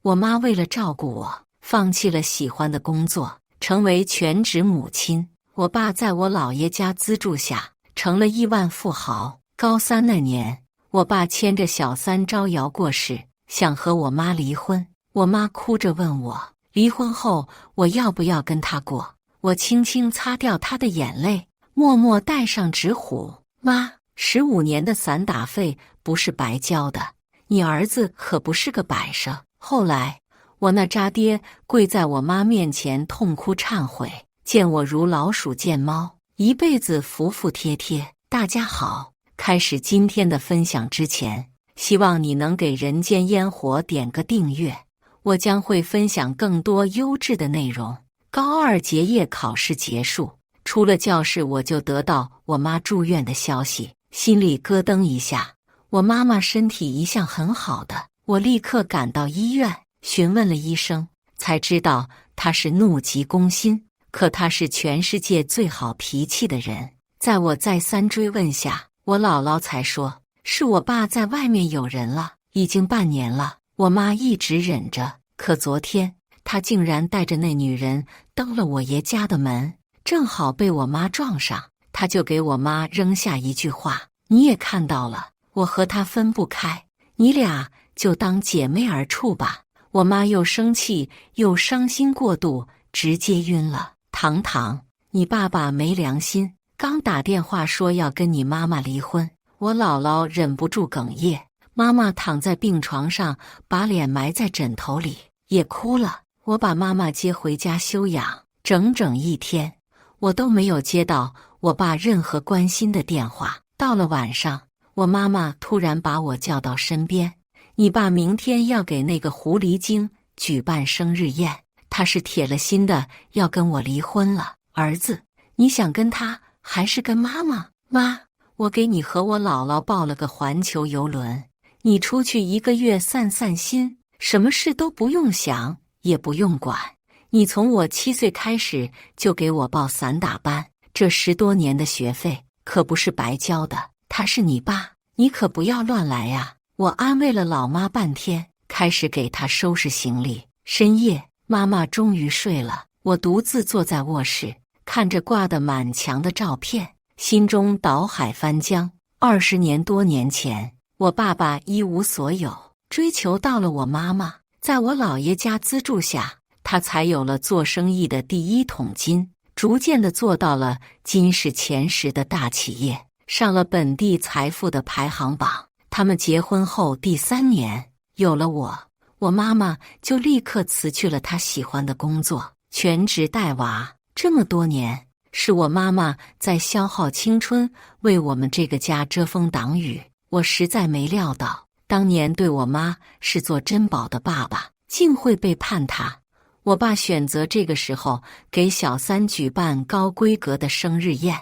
我妈为了照顾我，放弃了喜欢的工作，成为全职母亲。我爸在我姥爷家资助下，成了亿万富豪。高三那年，我爸牵着小三招摇过市，想和我妈离婚。我妈哭着问我，离婚后我要不要跟他过？我轻轻擦掉她的眼泪，默默带上纸虎。妈，15年的散打费不是白交的，你儿子可不是个摆设。后来，我那渣爹跪在我妈面前痛哭忏悔，见我如老鼠见猫，一辈子服服帖帖。大家好，开始今天的分享之前，希望你能给人间烟火点个订阅，我将会分享更多优质的内容。高二结业考试结束，出了教室我就得到我妈住院的消息，心里咯噔一下。我妈妈身体一向很好的，我立刻赶到医院，询问了医生，才知道她是怒急攻心，可她是全世界最好脾气的人。在我再三追问下，我姥姥才说，是我爸在外面有人了，已经半年了。我妈一直忍着，可昨天他竟然带着那女人登了我爷家的门，正好被我妈撞上，他就给我妈扔下一句话，你也看到了，我和他分不开，你俩就当姐妹儿处吧。我妈又生气又伤心过度，直接晕了。堂堂，你爸爸没良心，刚打电话说要跟你妈妈离婚。我姥姥忍不住哽咽，妈妈躺在病床上，把脸埋在枕头里，也哭了。我把妈妈接回家休养，整整1天，我都没有接到我爸任何关心的电话。到了晚上，我妈妈突然把我叫到身边，你爸明天要给那个狐狸精举办生日宴，他是铁了心的要跟我离婚了。儿子，你想跟他还是跟妈妈？妈，我给你和我姥姥报了个环球游轮，你出去1个月散散心，什么事都不用想，也不用管。你从我7岁开始就给我报散打班，这10多年的学费可不是白交的。他是你爸，你可不要乱来呀！我安慰了老妈半天，开始给她收拾行李。深夜，妈妈终于睡了，我独自坐在卧室，看着挂得满墙的照片，心中倒海翻江。20年多年前，我爸爸一无所有，追求到了我妈妈，在我姥爷家资助下，他才有了做生意的第1桶金，逐渐地做到了金氏前10的大企业，上了本地财富的排行榜。他们结婚后第3年，有了我妈妈就立刻辞去了她喜欢的工作，全职带娃。这么多年，是我妈妈在消耗青春，为我们这个家遮风挡雨。我实在没料到，当年对我妈视作珍宝的爸爸，竟会背叛她。我爸选择这个时候给小三举办高规格的生日宴，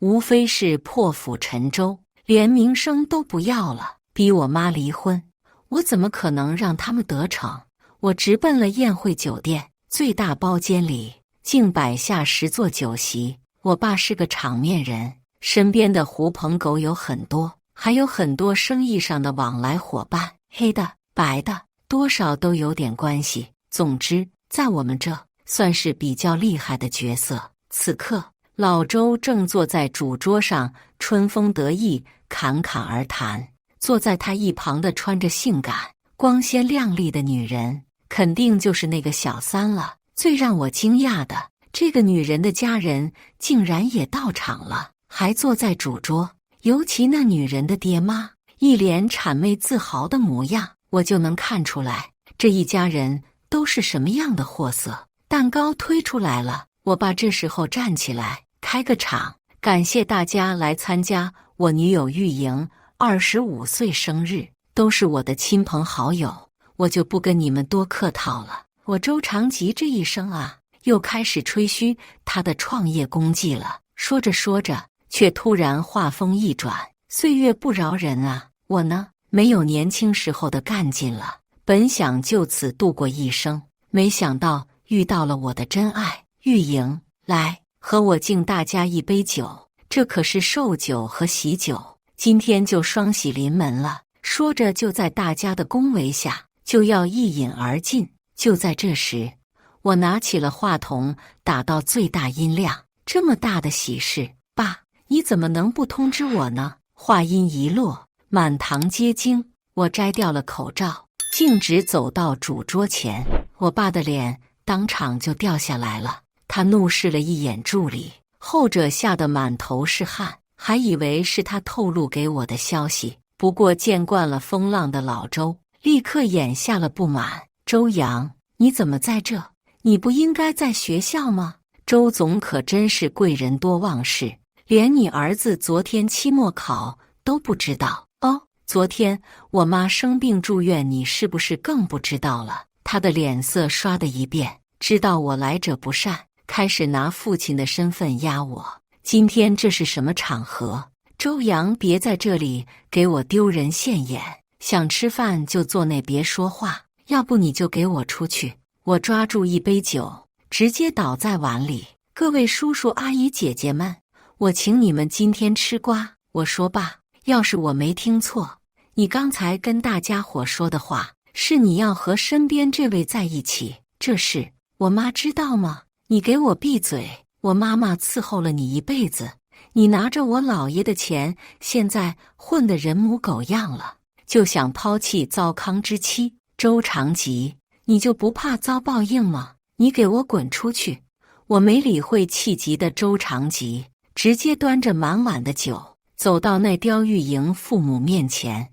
无非是破釜沉舟，连名声都不要了，逼我妈离婚。我怎么可能让他们得逞？我直奔了宴会酒店，最大包间里竟摆下10座酒席。我爸是个场面人，身边的狐朋狗友很多，还有很多生意上的往来伙伴，黑的白的，多少都有点关系。总之，在我们这算是比较厉害的角色。此刻，老周正坐在主桌上，春风得意，侃侃而谈。坐在他一旁的穿着性感、光鲜亮丽的女人，肯定就是那个小三了。最让我惊讶的，这个女人的家人竟然也到场了，还坐在主桌。尤其那女人的爹妈，一脸谄媚自豪的模样，我就能看出来，这一家人都是什么样的货色。蛋糕推出来了，我爸这时候站起来，开个场，感谢大家来参加我女友玉莹25岁生日，都是我的亲朋好友，我就不跟你们多客套了。我周长吉这一生啊，又开始吹嘘他的创业功绩了。说着说着，却突然话锋一转，岁月不饶人啊，我呢，没有年轻时候的干劲了。本想就此度过一生，没想到遇到了我的真爱。玉莹，来，和我敬大家一杯酒，这可是寿酒和喜酒，今天就双喜临门了。说着就在大家的恭维下，就要一饮而尽。就在这时，我拿起了话筒，打到最大音量。这么大的喜事，爸，你怎么能不通知我呢？话音一落，满堂皆惊。我摘掉了口罩，径直走到主桌前，我爸的脸当场就掉下来了。他怒视了一眼助理，后者吓得满头是汗，还以为是他透露给我的消息。不过见惯了风浪的老周立刻掩下了不满。周阳，你怎么在这？你不应该在学校吗？周总可真是贵人多忘事，连你儿子昨天期末考都不知道。哦，昨天我妈生病住院，你是不是更不知道了？他的脸色刷的一变，知道我来者不善，开始拿父亲的身份压我。今天这是什么场合？周阳，别在这里给我丢人现眼，想吃饭就坐那，别说话，要不你就给我出去。我抓住一杯酒，直接倒在碗里。各位叔叔阿姨姐姐们，我请你们今天吃瓜。我说爸，要是我没听错，你刚才跟大家伙说的话是你要和身边这位在一起，这事我妈知道吗？你给我闭嘴！我妈妈伺候了你一辈子，你拿着我姥爷的钱，现在混得人模狗样了，就想抛弃糟糠之妻。周长吉，你就不怕遭报应吗？你给我滚出去！我没理会气急的周长吉，直接端着满碗的酒走到那刁玉莹父母面前。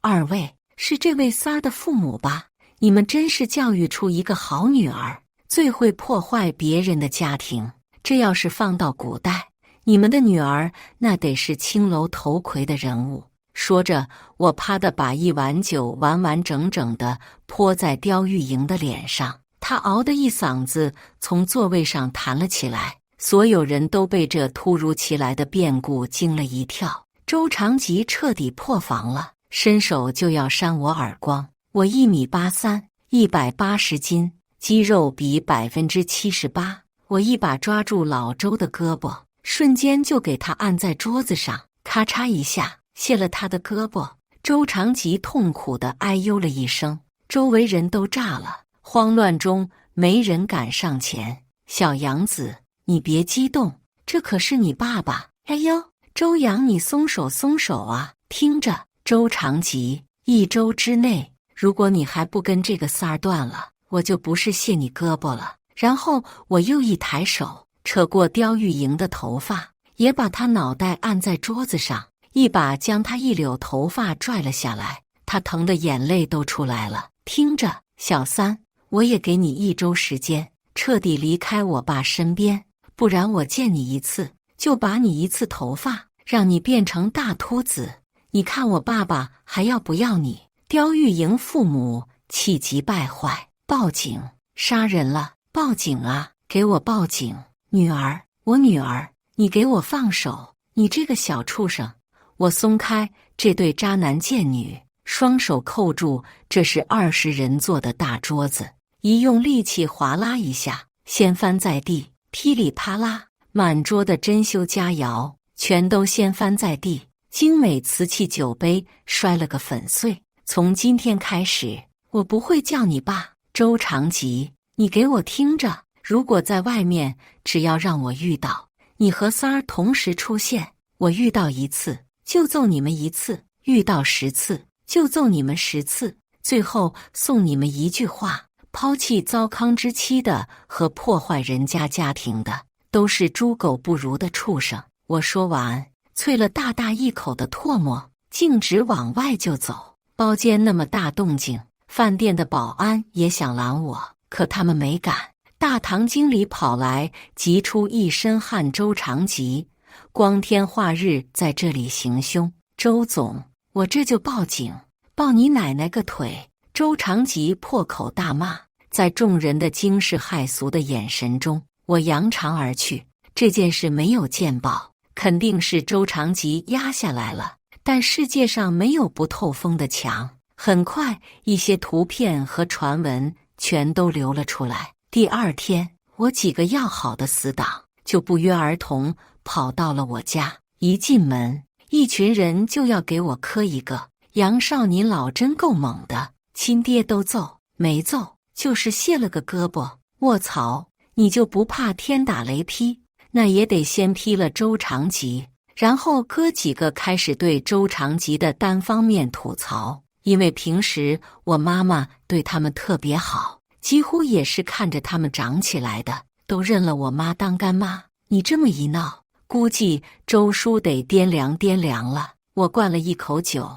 二位是这位三儿的父母吧？你们真是教育出一个好女儿，最会破坏别人的家庭。这要是放到古代，你们的女儿那得是青楼头魁的人物。说着，我啪地把一碗酒完完整整地泼在刁玉莹的脸上，她嗷的一嗓子从座位上弹了起来。所有人都被这突如其来的变故惊了一跳。周长吉彻底破防了，伸手就要扇我耳光。我1.83米，180斤，肌肉比78%。我一把抓住老周的胳膊，瞬间就给他按在桌子上，咔嚓一下卸了他的胳膊。周长吉痛苦地哎呦了一声，周围人都炸了，慌乱中没人敢上前。小杨子，你别激动，这可是你爸爸。哎呦，周阳，你松手松手啊！听着，周长吉，1周之内，如果你还不跟这个三儿断了，我就不是卸你胳膊了。然后我又一抬手，扯过刁玉莹的头发，也把她脑袋按在桌子上，一把将她一绺头发拽了下来。她疼得眼泪都出来了。听着，小三，我也给你1周时间，彻底离开我爸身边，不然我见你一次就拔你1次头发，让你变成大秃子。你看我爸爸还要不要你？刁玉莹父母气急败坏，报警，杀人了！报警啊！给我报警！女儿，我女儿，你给我放手！你这个小畜生！我松开这对渣男贱女，双手扣住这是20人坐的大桌子，一用力气哗啦一下，掀翻在地，噼里啪啦，满桌的珍馐佳肴全都掀翻在地，精美瓷器酒杯摔了个粉碎。从今天开始，我不会叫你爸。周长吉，你给我听着，如果在外面，只要让我遇到你和三儿同时出现，我遇到1次就揍你们1次，遇到10次就揍你们10次，最后送你们一句话：抛弃糟糠之妻的和破坏人家家庭的，都是猪狗不如的畜生。我说完，啐了大大一口的唾沫，径直往外就走。包间那么大动静，饭店的保安也想拦我，可他们没敢。大堂经理跑来，急出一身汗。周长吉，光天化日在这里行凶，周总，我这就报警，报你奶奶个腿！周长吉破口大骂，在众人的惊世骇俗的眼神中，我扬长而去。这件事没有见报，肯定是周长吉压下来了。但世界上没有不透风的墙，很快一些图片和传闻全都流了出来。第2天，我几个要好的死党就不约而同跑到了我家，一进门，一群人就要给我磕一个。杨少，您老真够猛的，亲爹都揍，没揍，就是卸了个胳膊。卧槽，你就不怕天打雷劈？那也得先劈了周长吉。然后哥几个开始对周长吉的单方面吐槽，因为平时我妈妈对他们特别好，几乎也是看着他们长起来的，都认了我妈当干妈。你这么一闹，估计周叔得掂量了。我灌了一口酒，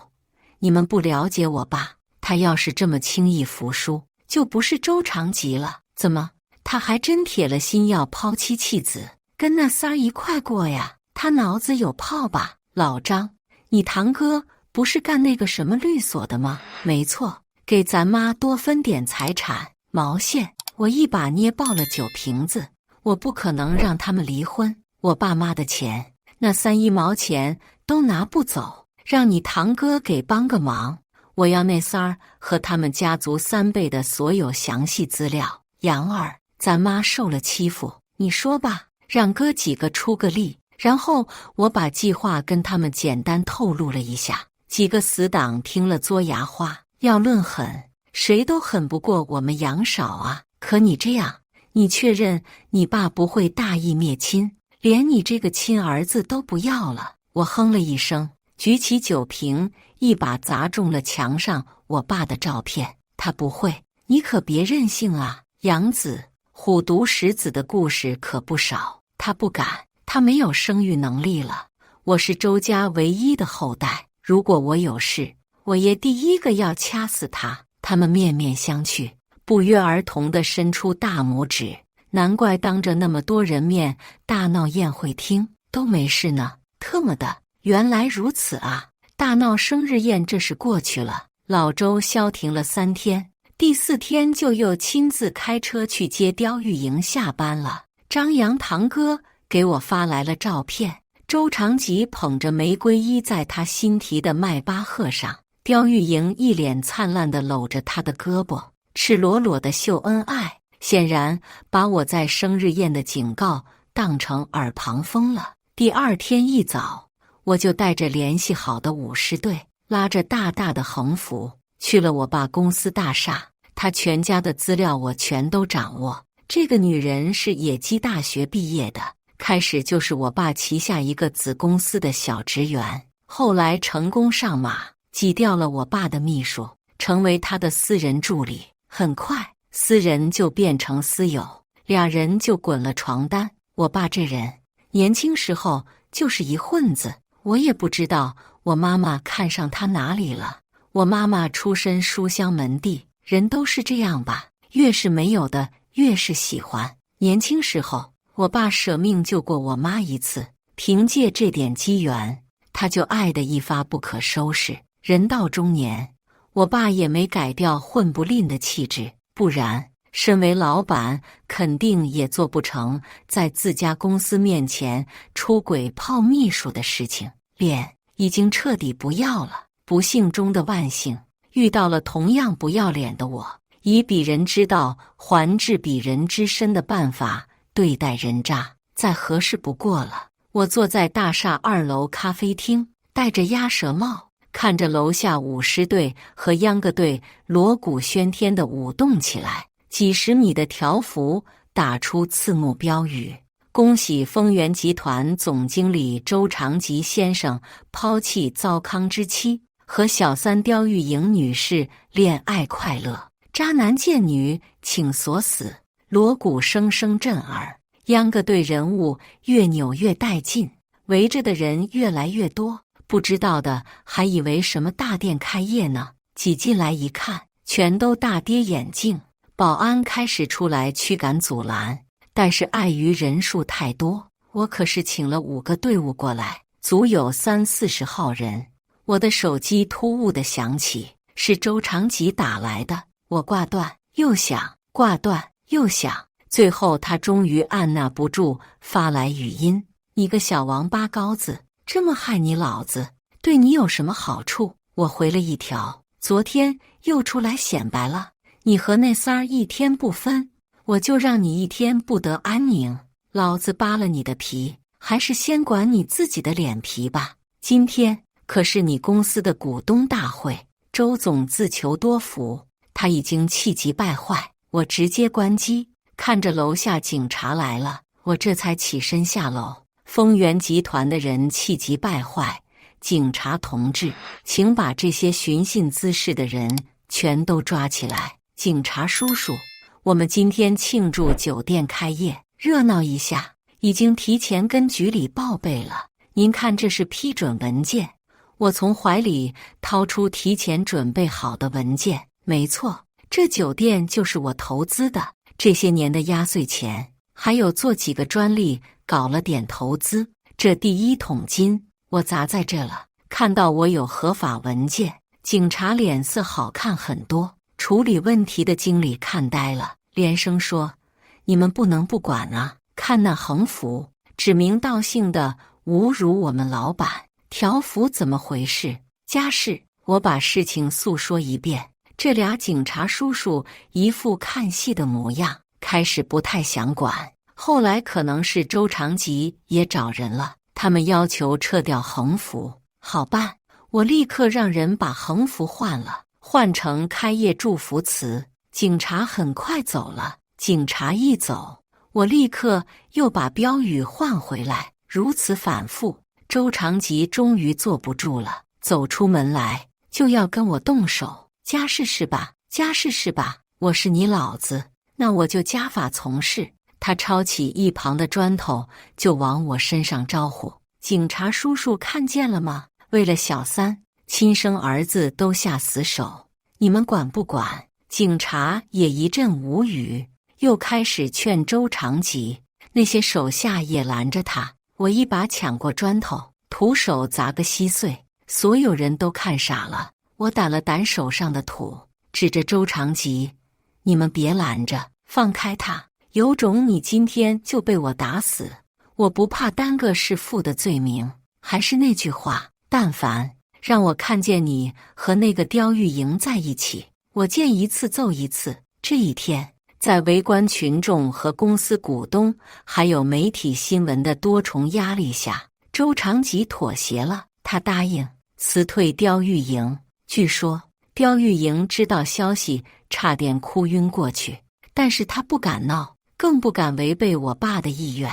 你们不了解我爸，他要是这么轻易服输，就不是周长吉了。怎么，他还真铁了心要抛妻弃子，跟那三儿一块过呀？他脑子有泡吧？老张，你堂哥不是干那个什么律所的吗？没错，给咱妈多分点财产。毛线！我一把捏爆了酒瓶子，我不可能让他们离婚。我爸妈的钱，那3-1毛钱都拿不走，让你堂哥给帮个忙。我要那三儿和他们家族3辈的所有详细资料。杨儿，咱妈受了欺负，你说吧，让哥几个出个力。然后我把计划跟他们简单透露了一下，几个死党听了嘬牙花。要论狠，谁都狠不过我们杨少啊！可你这样，你确认你爸不会大义灭亲，连你这个亲儿子都不要了？我哼了一声，举起酒瓶，一把砸中了墙上我爸的照片。他不会，你可别任性啊！养子虎毒食子的故事可不少，他不敢。他没有生育能力了，我是周家唯一的后代，如果我有事，我爷第一个要掐死他。他们面面相觑，不约而同地伸出大拇指，难怪当着那么多人面大闹宴会厅都没事呢。特么的，原来如此啊！大闹生日宴这是过去了，老周消停了3天，第4天就又亲自开车去接刁玉莹下班了。张扬堂哥给我发来了照片，周长吉捧着玫瑰依在他新提的迈巴赫上，刁玉莹一脸灿烂地搂着他的胳膊，赤裸裸地秀恩爱，显然把我在生日宴的警告当成耳旁风了。第2天一早，我就带着联系好的武士队，拉着大大的横幅去了我爸公司大厦。他全家的资料我全都掌握，这个女人是野鸡大学毕业的，开始就是我爸旗下一个子公司的小职员，后来成功上马，挤掉了我爸的秘书，成为他的私人助理。很快，私人就变成私有，俩人就滚了床单。我爸这人年轻时候就是一混子，我也不知道我妈妈看上他哪里了。我妈妈出身书香门第，人都是这样吧，越是没有的越是喜欢。年轻时候我爸舍命救过我妈一次，凭借这点机缘，他就爱得一发不可收拾。人到中年，我爸也没改掉混不吝的气质，不然身为老板肯定也做不成在自家公司面前出轨泡秘书的事情。脸已经彻底不要了，不幸中的万幸，遇到了同样不要脸的我，以鄙人之道还治鄙人之身的办法对待人渣，再合适不过了。我坐在大厦2楼咖啡厅，戴着鸭舌帽，看着楼下武士队和秧歌队锣鼓喧天地舞动起来，几十米的条幅打出刺目标语：恭喜丰源集团总经理周长吉先生抛弃糟糠之妻，和小三刁玉莹女士恋爱快乐，渣男贱女请锁死。锣鼓声声震耳，秧歌队人物越扭越带劲，围着的人越来越多，不知道的还以为什么大店开业呢。挤进来一看，全都大跌眼镜。保安开始出来驱赶阻拦，但是碍于人数太多，我可是请了5个队伍过来，足有30-40号人。我的手机突兀地响起，是周长吉打来的。我挂断又响，挂断又响，最后他终于按捺不住发来语音：你个小王八羔子，这么害你老子，对你有什么好处？我回了一条：昨天又出来显摆了，你和那三儿1天不分，我就让你1天不得安宁。老子扒了你的皮，还是先管你自己的脸皮吧。今天可是你公司的股东大会，周总自求多福，他已经气急败坏，我直接关机，看着楼下警察来了，我这才起身下楼。丰源集团的人气急败坏，警察同志，请把这些寻衅滋事的人全都抓起来。警察叔叔，我们今天庆祝酒店开业，热闹一下，已经提前跟局里报备了。您看，这是批准文件。我从怀里掏出提前准备好的文件。没错，这酒店就是我投资的，这些年的压岁钱，还有做几个专利，搞了点投资。这第一桶金我砸在这了。看到我有合法文件，警察脸色好看很多。处理问题的经理看呆了，连声说：“你们不能不管啊！看那横幅，指名道姓的侮辱我们老板，条幅怎么回事？”家事，我把事情诉说一遍。这俩警察叔叔一副看戏的模样，开始不太想管。后来可能是周长吉也找人了，他们要求撤掉横幅。好办，我立刻让人把横幅换了，换成开业祝福词。警察很快走了，警察一走，我立刻又把标语换回来，如此反复。周长吉终于坐不住了，走出门来就要跟我动手。家事是吧？家事是吧？我是你老子，那我就家法从事。他抄起一旁的砖头就往我身上招呼。警察叔叔看见了吗？为了小三，亲生儿子都下死手，你们管不管？警察也一阵无语，又开始劝周长吉，那些手下也拦着他。我一把抢过砖头，徒手砸个稀碎，所有人都看傻了。我掸了掸手上的土，指着周长吉：“你们别拦着，放开他！有种你今天就被我打死！我不怕担个弑父的罪名。还是那句话，但凡让我看见你和那个刁玉莹在一起，我见一次揍一次。”这一天，在围观群众和公司股东还有媒体新闻的多重压力下，周长吉妥协了，他答应辞退刁玉莹。据说刁玉莹知道消息，差点哭晕过去，但是她不敢闹，更不敢违背我爸的意愿。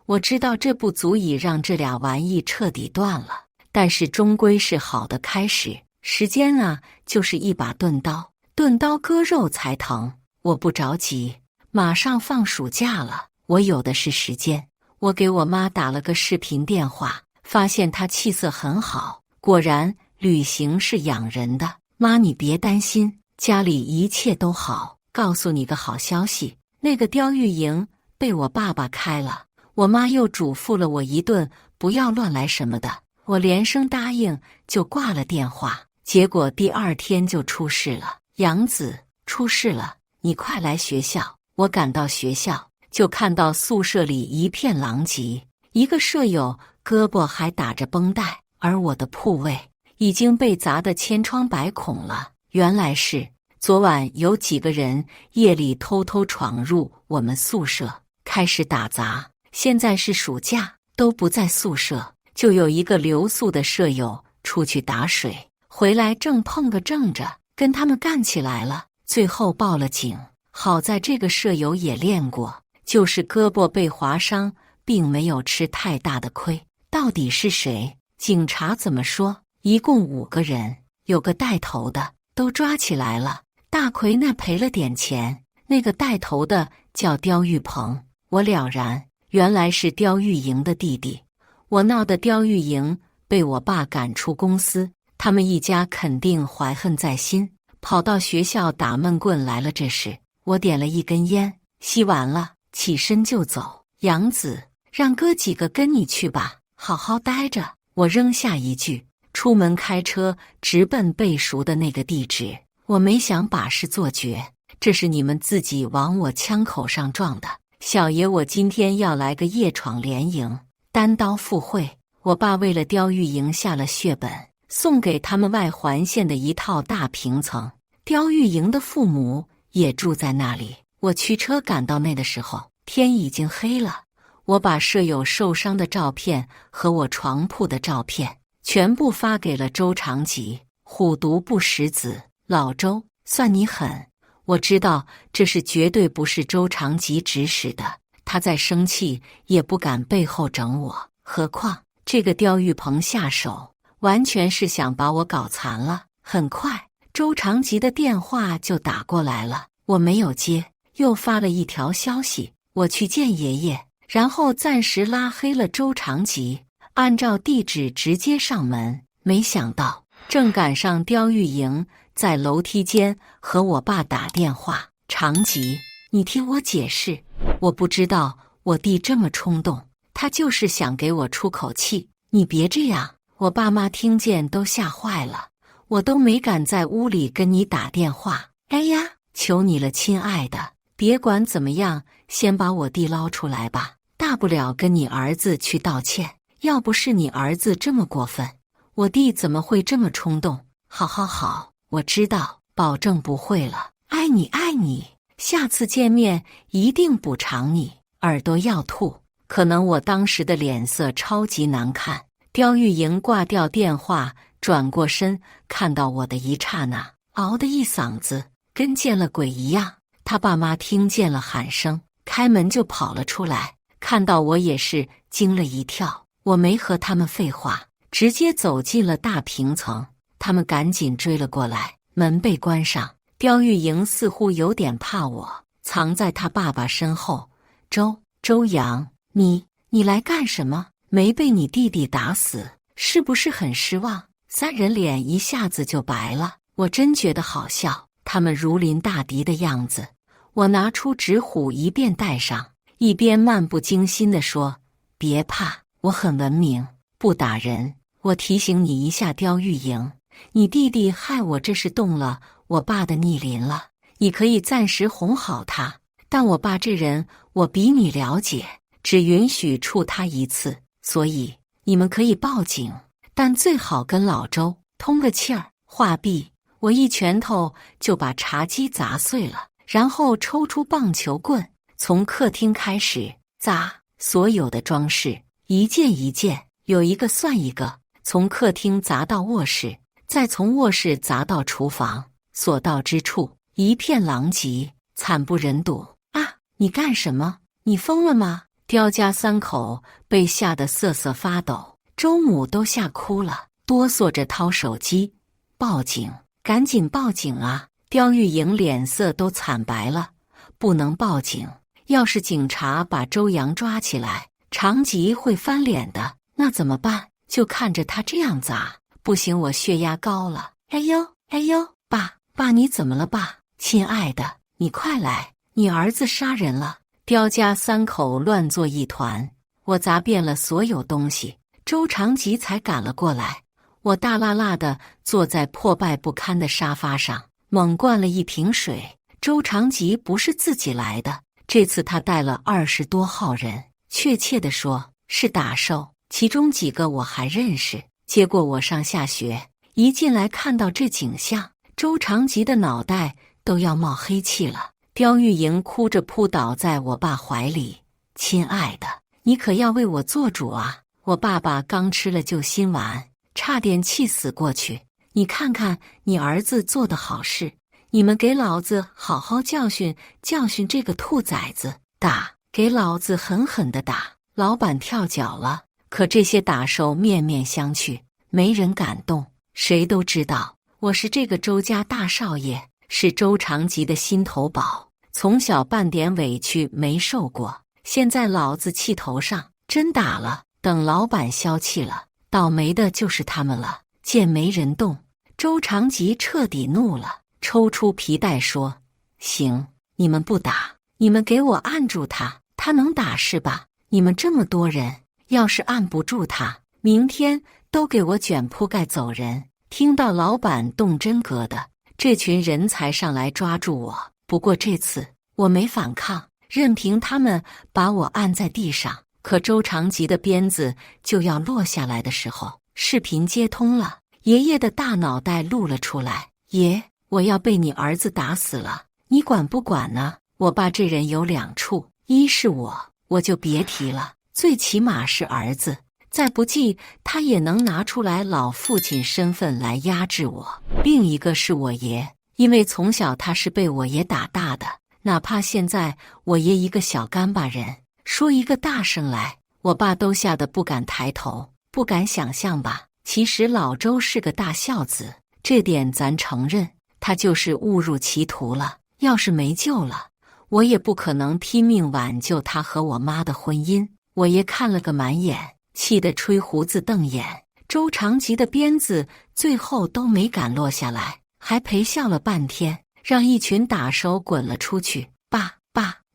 我知道这不足以让这俩玩意彻底断了，但是终归是好的开始。时间啊，就是一把钝刀，钝刀割肉才疼。我不着急，马上放暑假了，我有的是时间。我给我妈打了个视频电话，发现她气色很好，果然旅行是养人的。妈，你别担心，家里一切都好。告诉你个好消息，那个刁玉莹被我爸爸开了。我妈又嘱咐了我一顿，不要乱来什么的。我连声答应，就挂了电话。结果第二天就出事了，杨子出事了，你快来学校。我赶到学校，就看到宿舍里一片狼藉，一个舍友胳膊还打着绷带，而我的铺位已经被砸得千疮百孔了。原来是昨晚有几个人夜里偷偷闯入我们宿舍，开始打砸。现在是暑假，都不在宿舍，就有一个留宿的舍友出去打水，回来正碰个正着，跟他们干起来了，最后报了警。好在这个舍友也练过，就是胳膊被划伤，并没有吃太大的亏。到底是谁？警察怎么说？一共5个人，有个带头的，都抓起来了。大奎那赔了点钱，那个带头的叫刁玉鹏。我了然，原来是刁玉莹的弟弟。我闹得刁玉莹被我爸赶出公司，他们一家肯定怀恨在心，跑到学校打闷棍来了。这时我点了一根烟，吸完了，起身就走。杨子，让哥几个跟你去吧，好好待着。我扔下一句，出门开车直奔背熟的那个地址。我没想把事做绝，这是你们自己往我枪口上撞的。小爷，我今天要来个夜闯连营，单刀赴会。我爸为了刁玉莹下了血本，送给他们外环线的一套大平层。刁玉莹的父母也住在那里。我驱车赶到那的时候，天已经黑了。我把舍友受伤的照片和我床铺的照片全部发给了周长吉。虎毒不食子，老周，算你狠！我知道这事绝对不是周长吉指使的，他再生气也不敢背后整我。何况这个刁玉鹏下手完全是想把我搞残了。很快，周长吉的电话就打过来了，我没有接，又发了一条消息，我去见爷爷，然后暂时拉黑了周长吉，按照地址直接上门。没想到正赶上刁玉莹在楼梯间和我爸打电话。长吉，你听我解释，我不知道我弟这么冲动，他就是想给我出口气，你别这样。我爸妈听见都吓坏了，我都没敢在屋里跟你打电话。哎呀，求你了，亲爱的，别管怎么样，先把我弟捞出来吧，大不了跟你儿子去道歉。要不是你儿子这么过分，我弟怎么会这么冲动？好好好，我知道，保证不会了。爱你爱你，下次见面一定补偿你。耳朵要吐，可能我当时的脸色超级难看。刁玉莹挂掉电话，转过身，看到我的一刹那，嗷的一嗓子，跟见了鬼一样。他爸妈听见了喊声，开门就跑了出来，看到我也是惊了一跳。我没和他们废话，直接走进了大平层，他们赶紧追了过来，门被关上。刁玉莹似乎有点怕我，藏在他爸爸身后。周阳，你来干什么？没被你弟弟打死，是不是很失望？三人脸一下子就白了，我真觉得好笑，他们如临大敌的样子。我拿出纸虎一遍带上，一边漫不经心地说：别怕，我很文明，不打人。我提醒你一下，刁玉莹，你弟弟害我这是动了我爸的逆鳞了，你可以暂时哄好他，但我爸这人我比你了解，只允许触他一次，所以你们可以报警，但最好跟老周通个气儿。话毕，我一拳头就把茶几砸碎了，然后抽出棒球棍，从客厅开始砸，所有的装饰一件一件，有一个算一个，从客厅砸到卧室，再从卧室砸到厨房，所到之处一片狼藉，惨不忍睹。啊，你干什么？你疯了吗？刁家三口被吓得瑟瑟发抖，周母都吓哭了，哆嗦着掏手机，报警，赶紧报警啊！刁玉莹脸色都惨白了，不能报警，要是警察把周阳抓起来，长吉会翻脸的，那怎么办？就看着他这样砸，不行，我血压高了。哎呦哎呦，爸你怎么了？爸，亲爱的，你快来，你儿子杀人了！刁家三口乱作一团，我砸遍了所有东西，周长吉才赶了过来。我大辣辣的坐在破败不堪的沙发上，猛灌了一瓶水。周长吉不是自己来的，这次他带了20多号人，确切地说是打手，其中几个我还认识，接过我上下学，一进来看到这景象，周长吉的脑袋都要冒黑气了。刁玉莹哭着扑倒在我爸怀里，亲爱的，你可要为我做主啊！我爸爸刚吃了救心丸，差点气死过去。你看看你儿子做的好事，你们给老子好好教训教训这个兔崽子，打，给老子狠狠的打！老板跳脚了，可这些打手面面相觑，没人敢动。谁都知道我是这个周家大少爷，是周长吉的心头宝，从小半点委屈没受过，现在老子气头上，真打了。等老板消气了，倒霉的就是他们了。见没人动，周长吉彻底怒了，抽出皮带说：行，你们不打，你们给我按住他，他能打是吧？你们这么多人，要是按不住他，明天都给我卷铺盖走人。听到老板动真格的，这群人才上来抓住我。不过这次我没反抗，任凭他们把我按在地上。可周长吉的鞭子就要落下来的时候，视频接通了，爷爷的大脑袋露了出来。爷，我要被你儿子打死了，你管不管呢？我爸这人有两处，一是我就别提了，最起码是儿子，再不济他也能拿出来老父亲身份来压制我。另一个是我爷，因为从小他是被我爷打大的，哪怕现在我爷一个小干巴人，说一个大声来，我爸都吓得不敢抬头。不敢想象吧？其实老周是个大孝子，这点咱承认，他就是误入歧途了。要是没救了，我也不可能拼命挽救他和我妈的婚姻。我爷看了个满眼，气得吹胡子瞪眼。周长吉的鞭子最后都没敢落下来，还陪笑了半天，让一群打手滚了出去。爸，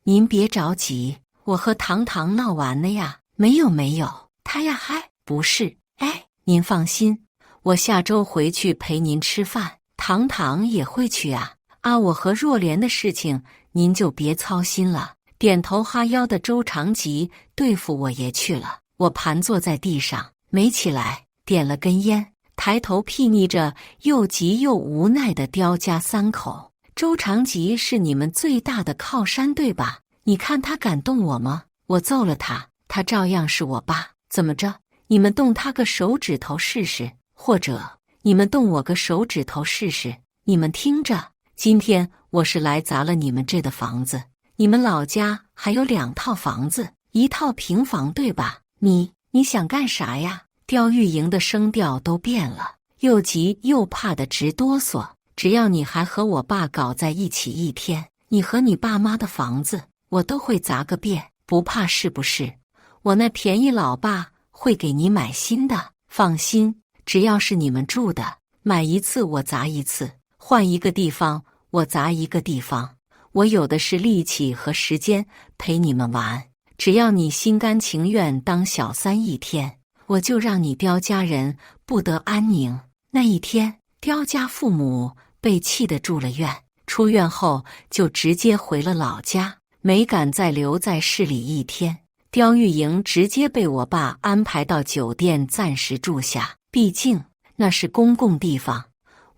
您别着急，我和糖糖闹完了呀。没有，他呀还不是。哎，您放心，我下周回去陪您吃饭，糖糖也会去啊。我和若莲的事情您就别操心了。点头哈腰的周长吉对付我爷去了。我盘坐在地上没起来，点了根烟，抬头睥睨着又急又无奈的刁家三口。周长吉是你们最大的靠山对吧？你看他敢动我吗？我揍了他，他照样是我爸。怎么着？你们动他个手指头试试，或者你们动我个手指头试试。你们听着，今天我是来砸了你们这的房子。你们老家还有2套房子，1套平房对吧？你想干啥呀？刁玉莹的声调都变了，又急又怕的直哆嗦。只要你还和我爸搞在一起一天，你和你爸妈的房子我都会砸个遍，不怕是不是？我那便宜老爸会给你买新的，放心，只要是你们住的，买一次我砸一次，换一个地方我砸一个地方。我有的是力气和时间陪你们玩，只要你心甘情愿当小三一天，我就让你刁家人不得安宁。那一天，刁家父母被气得住了院，出院后就直接回了老家，没敢再留在市里一天。刁玉莹直接被我爸安排到酒店暂时住下，毕竟那是公共地方，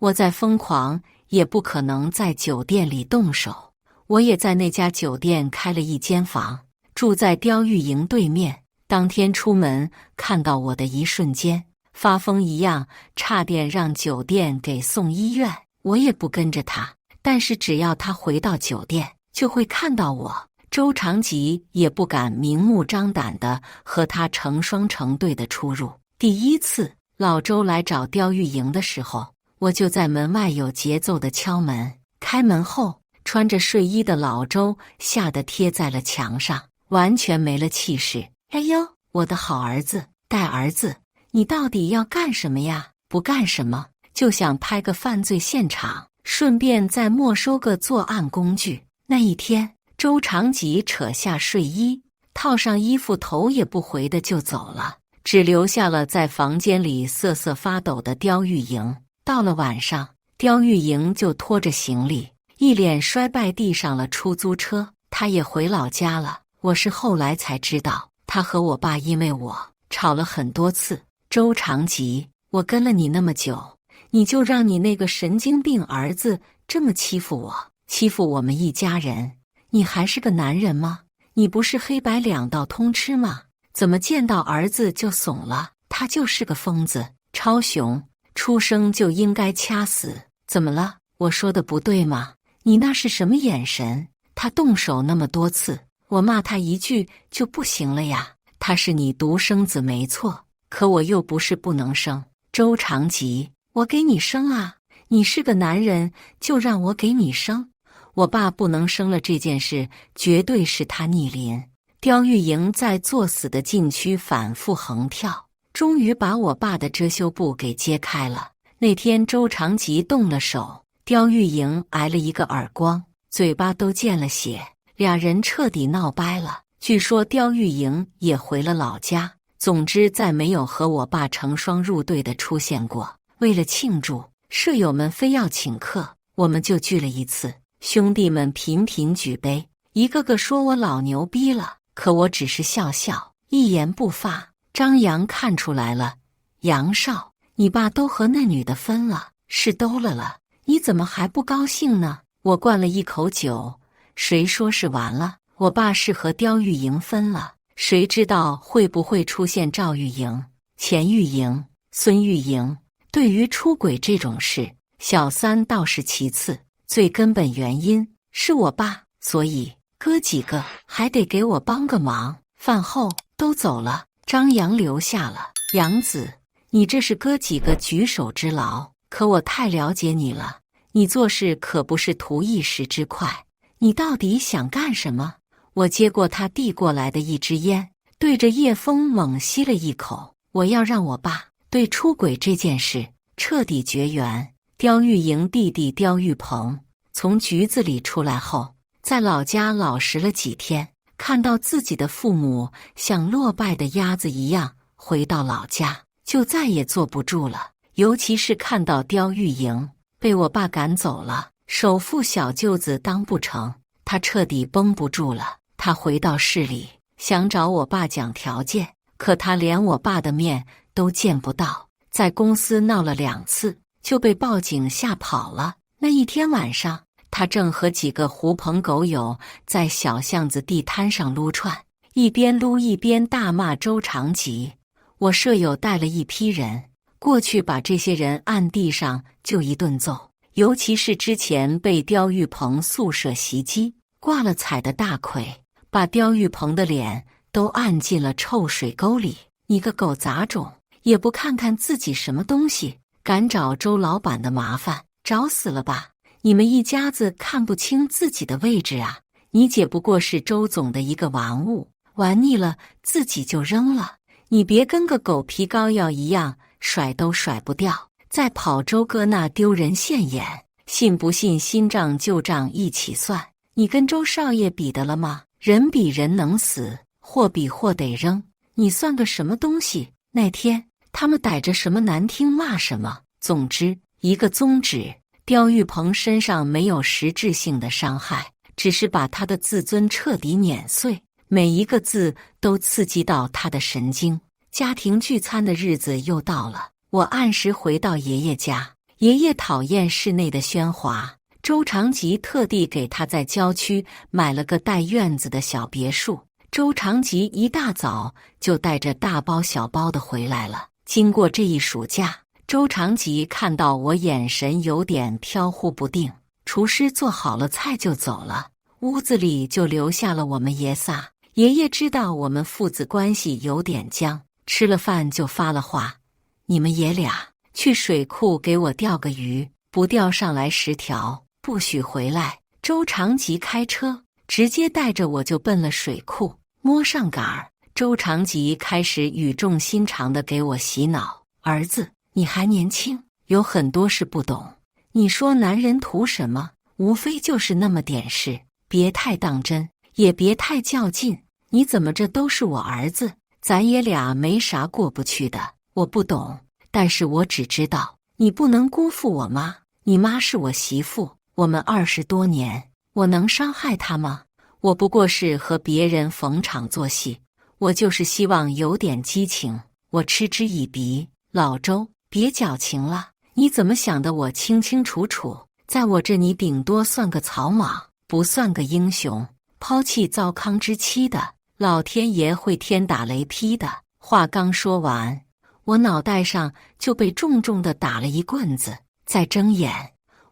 我再疯狂也不可能在酒店里动手。我也在那家酒店开了一间房，住在刁玉莹对面。当天出门看到我的一瞬间，发疯一样，差点让酒店给送医院。我也不跟着他，但是只要他回到酒店，就会看到我。周长吉也不敢明目张胆地和他成双成对的出入。第一次老周来找刁玉莹的时候，我就在门外有节奏地敲门。开门后，穿着睡衣的老周吓得贴在了墙上，完全没了气势。哎呦，我的好儿子，带儿子，你到底要干什么呀？不干什么，就想拍个犯罪现场，顺便再没收个作案工具。那一天，周长吉扯下睡衣，套上衣服，头也不回的就走了，只留下了在房间里瑟瑟发抖的刁玉莹。到了晚上，刁玉莹就拖着行李，一脸衰败地上了出租车。她也回老家了。我是后来才知道，她和我爸因为我吵了很多次。周长吉，我跟了你那么久，你就让你那个神经病儿子这么欺负我，欺负我们一家人，你还是个男人吗？你不是黑白2道通吃吗？怎么见到儿子就怂了？他就是个疯子，超雄，出生就应该掐死。怎么了？我说的不对吗？你那是什么眼神？他动手那么多次，我骂他一句就不行了呀？他是你独生子没错，可我又不是不能生。周长吉，我给你生啊！你是个男人，就让我给你生。我爸不能生了这件事，绝对是他逆鳞。刁玉莹在作死的禁区反复横跳，终于把我爸的遮羞布给揭开了。那天周长吉动了手，刁玉莹挨了一个耳光，嘴巴都见了血，俩人彻底闹掰了。据说刁玉莹也回了老家，总之再没有和我爸成双入对的出现过。为了庆祝，舍友们非要请客，我们就聚了一次。兄弟们频频举杯，一个个说我老牛逼了，可我只是笑笑，一言不发。张扬看出来了，杨少，你爸都和那女的分了，是兜了，你怎么还不高兴呢？我灌了一口酒，谁说是完了？我爸是和刁玉莹分了，谁知道会不会出现赵玉莹、钱玉莹、孙玉莹？对于出轨这种事，小三倒是其次，最根本原因是我爸，所以哥几个还得给我帮个忙。饭后都走了，张扬留下了。杨子，你这是哥几个举手之劳，可我太了解你了，你做事可不是图一时之快，你到底想干什么？我接过他递过来的一支烟，对着叶枫猛吸了一口。我要让我爸对出轨这件事彻底绝缘。刁玉莹弟弟刁玉鹏从局子里出来后，在老家老实了几天，看到自己的父母像落败的鸭子一样回到老家，就再也坐不住了。尤其是看到刁玉莹被我爸赶走了，首富小舅子当不成，他彻底绷不住了。他回到市里想找我爸讲条件，可他连我爸的面都见不到，在公司闹了2次就被报警吓跑了。那一天晚上，他正和几个狐朋狗友在小巷子地摊上撸串，一边撸一边大骂周长吉。我舍友带了一批人过去，把这些人按地上就一顿揍，尤其是之前被刁玉鹏宿舍袭击挂了彩的大奎，把刁玉鹏的脸都按进了臭水沟里。你个狗杂种，也不看看自己什么东西，敢找周老板的麻烦，找死了吧！你们一家子看不清自己的位置啊！你姐不过是周总的一个玩物，玩腻了自己就扔了，你别跟个狗皮膏药一样甩都甩不掉，再跑周哥那丢人现眼，信不信新账旧账一起算？你跟周少爷比得了吗？人比人能死，货比货得扔，你算个什么东西？那天他们逮着什么难听骂什么，总之一个宗旨。刁玉鹏身上没有实质性的伤害，只是把他的自尊彻底碾碎，每一个字都刺激到他的神经。家庭聚餐的日子又到了，我按时回到爷爷家。爷爷讨厌室内的喧哗，周长吉特地给他在郊区买了个带院子的小别墅。周长吉一大早就带着大包小包的回来了。经过这一暑假，周长吉看到我眼神有点飘忽不定，厨师做好了菜就走了，屋子里就留下了我们爷仨。爷爷知道我们父子关系有点僵，吃了饭就发了话：你们爷俩去水库给我钓个鱼，不钓上来10条，不许回来。周长吉开车直接带着我就奔了水库，摸上杆儿。周长吉开始语重心长地给我洗脑：儿子，你还年轻，有很多事不懂。你说男人图什么？无非就是那么点事，别太当真，也别太较劲。你怎么这都是我儿子，咱爷俩没啥过不去的。我不懂，但是我只知道你不能辜负我妈。你妈是我媳妇，我们20多年，我能伤害她吗？我不过是和别人逢场作戏，我就是希望有点激情。我嗤之以鼻：老周，别矫情了，你怎么想的我清清楚楚，在我这你顶多算个草莽，不算个英雄。抛弃糟糠之妻的，老天爷会天打雷劈的。话刚说完，我脑袋上就被重重地打了一棍子，再睁眼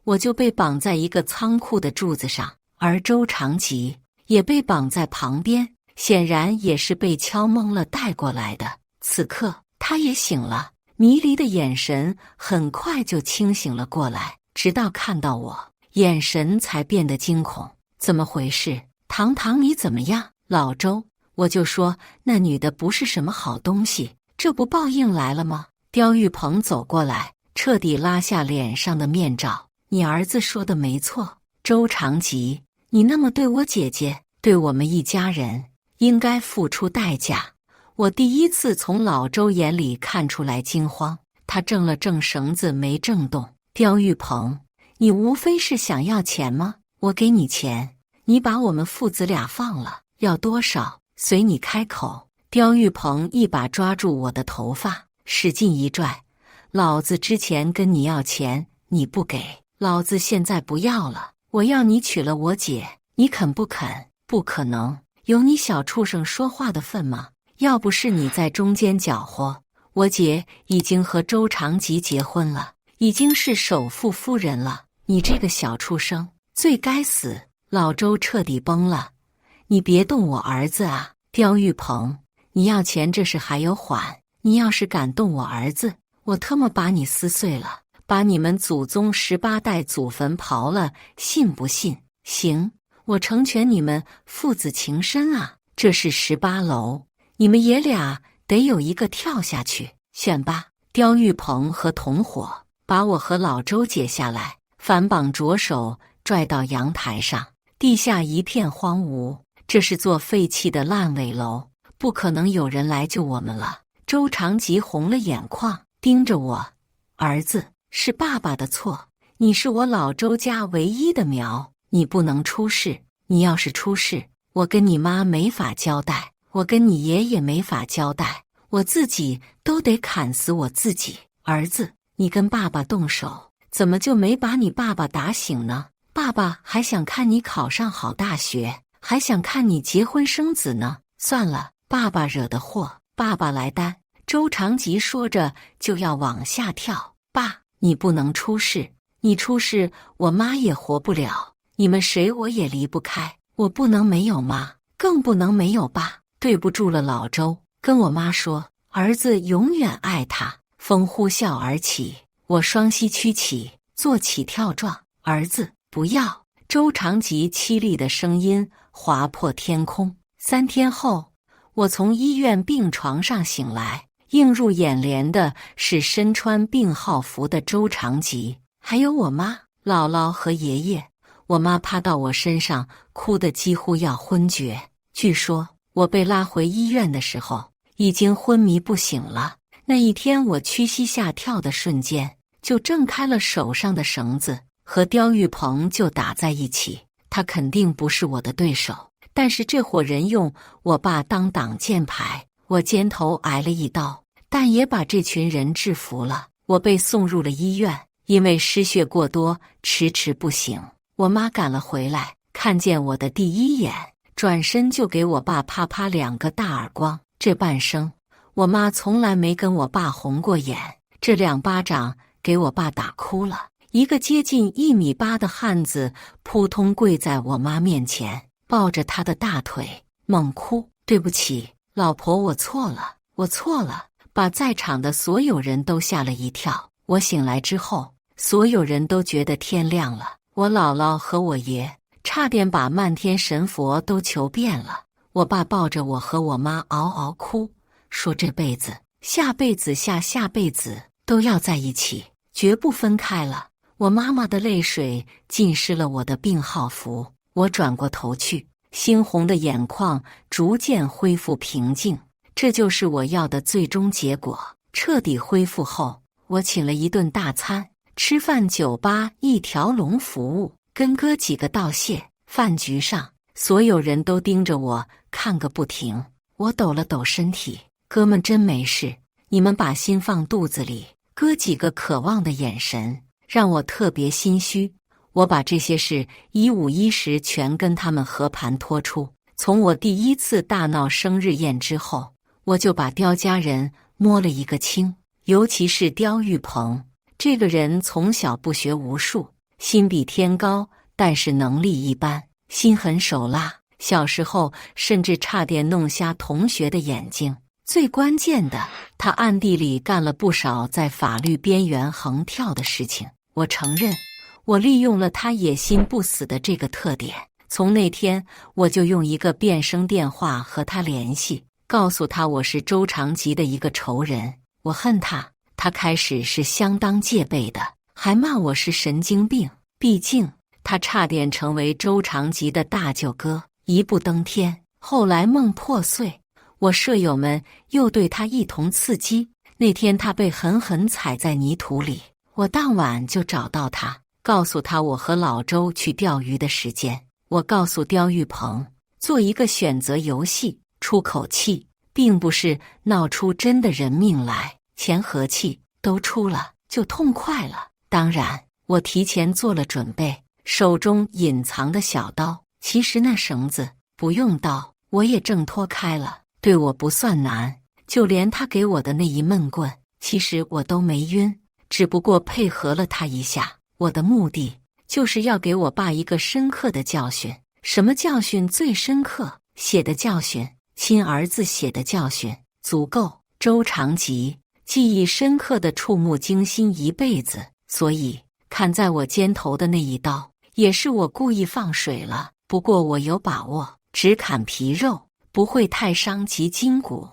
我就被绑在一个仓库的柱子上，而周长吉也被绑在旁边，显然也是被敲懵了带过来的。此刻他也醒了，迷离的眼神很快就清醒了过来，直到看到我，眼神才变得惊恐。怎么回事？堂堂你怎么样？老周，我就说那女的不是什么好东西，这不报应来了吗？刁玉鹏走过来，彻底拉下脸上的面罩。你儿子说的没错，周长吉，你那么对我姐姐，对我们一家人，应该付出代价。我第一次从老周眼里看出来惊慌，他正了正绳子没正动。刁玉鹏，你无非是想要钱吗？我给你钱，你把我们父子俩放了，要多少随你开口。刁玉鹏一把抓住我的头发，使劲一拽：老子之前跟你要钱，你不给，老子现在不要了，我要你娶了我姐，你肯不肯？不可能，有你小畜生说话的份吗？要不是你在中间搅和，我姐已经和周长吉结婚了，已经是首富夫人了。你这个小畜生，最该死！老周彻底崩了。你别动我儿子啊！刁玉鹏，你要钱这事还有缓，你要是敢动我儿子，我他妈把你撕碎了，把你们祖宗18代祖坟刨了，信不信？行，我成全你们父子情深啊！这是18楼，你们爷俩得有一个跳下去，选吧。刁玉鹏和同伙把我和老周解下来，反绑着手拽到阳台上，地下一片荒芜，这是座废弃的烂尾楼，不可能有人来救我们了。周长吉红了眼眶，盯着我：儿子，是爸爸的错，你是我老周家唯一的苗，你不能出事，你要是出事，我跟你妈没法交代，我跟你爷爷没法交代，我自己都得砍死我自己。儿子，你跟爸爸动手，怎么就没把你爸爸打醒呢？爸爸还想看你考上好大学，还想看你结婚生子呢。算了，爸爸惹的祸，爸爸来担。周长吉说着就要往下跳。爸，你不能出事，你出事我妈也活不了，你们谁我也离不开，我不能没有妈，更不能没有爸。对不住了老周，跟我妈说，儿子永远爱她。风呼啸而起，我双膝屈起，做起跳状。儿子，不要！周长吉凄厉的声音划破天空。3天后，我从医院病床上醒来，映入眼帘的是身穿病号服的周长吉，还有我妈、姥姥和爷爷。我妈趴到我身上，哭得几乎要昏厥。据说我被拉回医院的时候，已经昏迷不醒了。那一天我屈膝下跳的瞬间，就挣开了手上的绳子，和刁玉鹏就打在一起。他肯定不是我的对手，但是这伙人用我爸当挡箭牌，我肩头挨了一刀，但也把这群人制服了。我被送入了医院，因为失血过多，迟迟不醒。我妈赶了回来，看见我的第一眼，转身就给我爸啪啪2个大耳光。这半生，我妈从来没跟我爸红过眼，这2巴掌给我爸打哭了。一个接近1.8米的汉子扑通跪在我妈面前，抱着她的大腿猛哭：对不起，老婆，我错了，我错了！把在场的所有人都吓了一跳。我醒来之后，所有人都觉得天亮了。我姥姥和我爷差点把漫天神佛都求遍了。我爸抱着我和我妈嗷嗷哭，说这辈子、下辈子、下辈子都要在一起，绝不分开了。我妈妈的泪水浸湿了我的病号服。我转过头去，猩红的眼眶逐渐恢复平静。这就是我要的最终结果。彻底恢复后，我请了一顿大餐，吃饭酒吧一条龙服务，跟哥几个道谢。饭局上，所有人都盯着我看个不停。我抖了抖身体，哥们真没事，你们把心放肚子里。哥几个渴望的眼神让我特别心虚。我把这些事一五一十全跟他们和盘托出。从我第一次大闹生日宴之后，我就把刁家人摸了一个清，尤其是刁玉鹏这个人，从小不学无术，心比天高，但是能力一般，心狠手辣，小时候甚至差点弄瞎同学的眼睛。最关键的，他暗地里干了不少在法律边缘横跳的事情。我承认，我利用了他野心不死的这个特点。从那天，我就用一个变声电话和他联系，告诉他我是周长吉的一个仇人，我恨他。他开始是相当戒备的，还骂我是神经病。毕竟他差点成为周长吉的大舅哥，一步登天。后来梦破碎，我舍友们又对他一同刺激。那天他被狠狠踩在泥土里，我当晚就找到他，告诉他我和老周去钓鱼的时间。我告诉刁玉鹏，做一个选择游戏，出口气，并不是闹出真的人命来。钱和气都出了，就痛快了。当然，我提前做了准备，手中隐藏的小刀，其实那绳子不用刀，我也挣脱开了，对我不算难。就连他给我的那一闷棍，其实我都没晕，只不过配合了他一下。我的目的就是要给我爸一个深刻的教训。什么教训最深刻？写的教训，亲儿子写的教训，足够。周长吉，记忆深刻的触目惊心一辈子。所以砍在我肩头的那一刀，也是我故意放水了。不过我有把握，只砍皮肉，不会太伤及筋骨，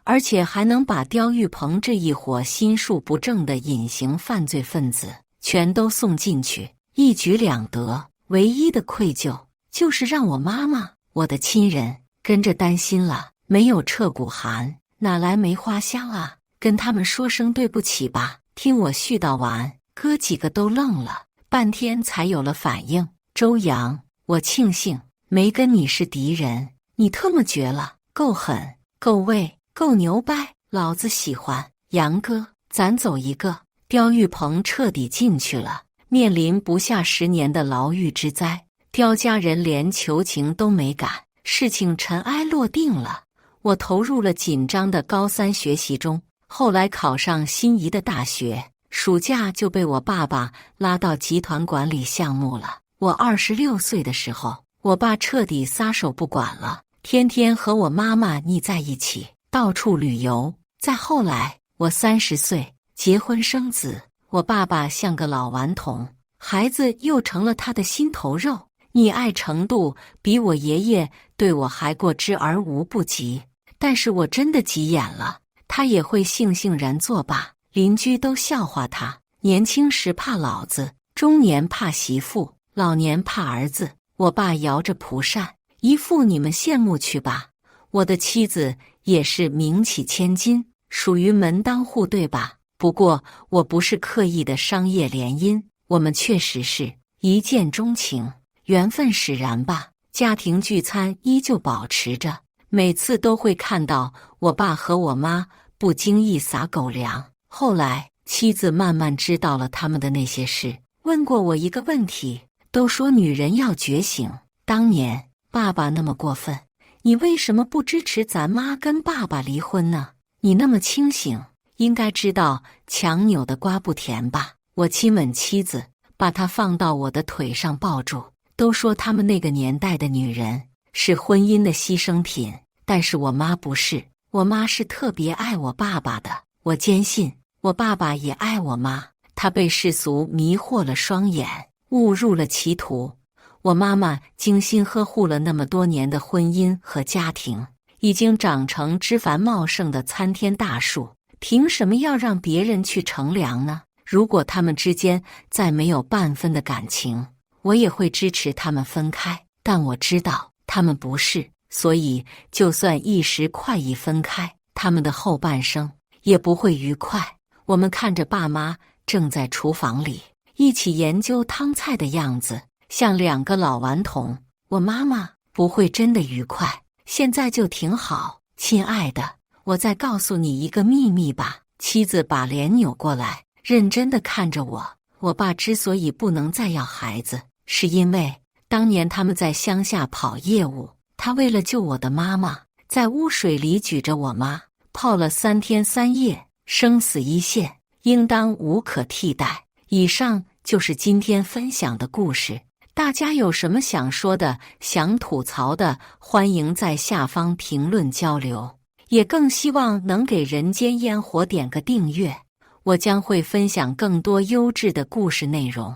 而且还能把刁玉鹏这一伙心术不正的隐形犯罪分子全都送进去，一举两得。唯一的愧疚就是让我妈妈，我的亲人，跟着担心了。没有彻骨寒，哪来梅花香啊？跟他们说声对不起吧。听我絮叨完，哥几个都愣了，半天才有了反应。周阳，我庆幸没跟你是敌人，你特么绝了，够狠，够味，够牛掰，老子喜欢。杨哥，咱走一个。刁玉鹏彻底进去了，面临不下10年的牢狱之灾。刁家人连求情都没敢，事情尘埃落定了。我投入了紧张的高3学习中，后来考上心仪的大学，暑假就被我爸爸拉到集团管理项目了。我26岁的时候，我爸彻底撒手不管了，天天和我妈妈腻在一起，到处旅游。再后来，我30岁结婚生子，我爸爸像个老顽童，孩子又成了他的心头肉，溺爱程度比我爷爷对我还过之而无不及。但是我真的急眼了，他也会悻悻然作罢。邻居都笑话他，年轻时怕老子，中年怕媳妇，老年怕儿子。我爸摇着蒲扇，一副你们羡慕去吧。我的妻子也是名起千金，属于门当户对吧？不过我不是刻意的商业联姻，我们确实是一见钟情，缘分使然吧。家庭聚餐依旧保持着，每次都会看到我爸和我妈不经意撒狗粮。后来妻子慢慢知道了他们的那些事，问过我一个问题，都说女人要觉醒，当年爸爸那么过分，你为什么不支持咱妈跟爸爸离婚呢？你那么清醒，应该知道强扭的瓜不甜吧。我亲吻妻子，把她放到我的腿上抱住。都说他们那个年代的女人是婚姻的牺牲品，但是我妈不是，我妈是特别爱我爸爸的。我坚信我爸爸也爱我妈，他被世俗迷惑了双眼，误入了歧途。我妈妈精心呵护了那么多年的婚姻和家庭，已经长成枝繁茂盛的参天大树，凭什么要让别人去乘凉呢？如果他们之间再没有半分的感情，我也会支持他们分开。但我知道他们不是，所以就算一时快意分开，他们的后半生也不会愉快。我们看着爸妈正在厨房里一起研究汤菜的样子，像2个老顽童。我妈妈不会真的愉快，现在就挺好。亲爱的，我再告诉你一个秘密吧。妻子把脸扭过来，认真地看着我。我爸之所以不能再要孩子，是因为当年他们在乡下跑业务，他为了救我的妈妈，在污水里举着我妈泡了3天3夜，生死一线，应当无可替代。以上就是今天分享的故事，大家有什么想说的、想吐槽的，欢迎在下方评论交流，也更希望能给人间烟火点个订阅，我将会分享更多优质的故事内容。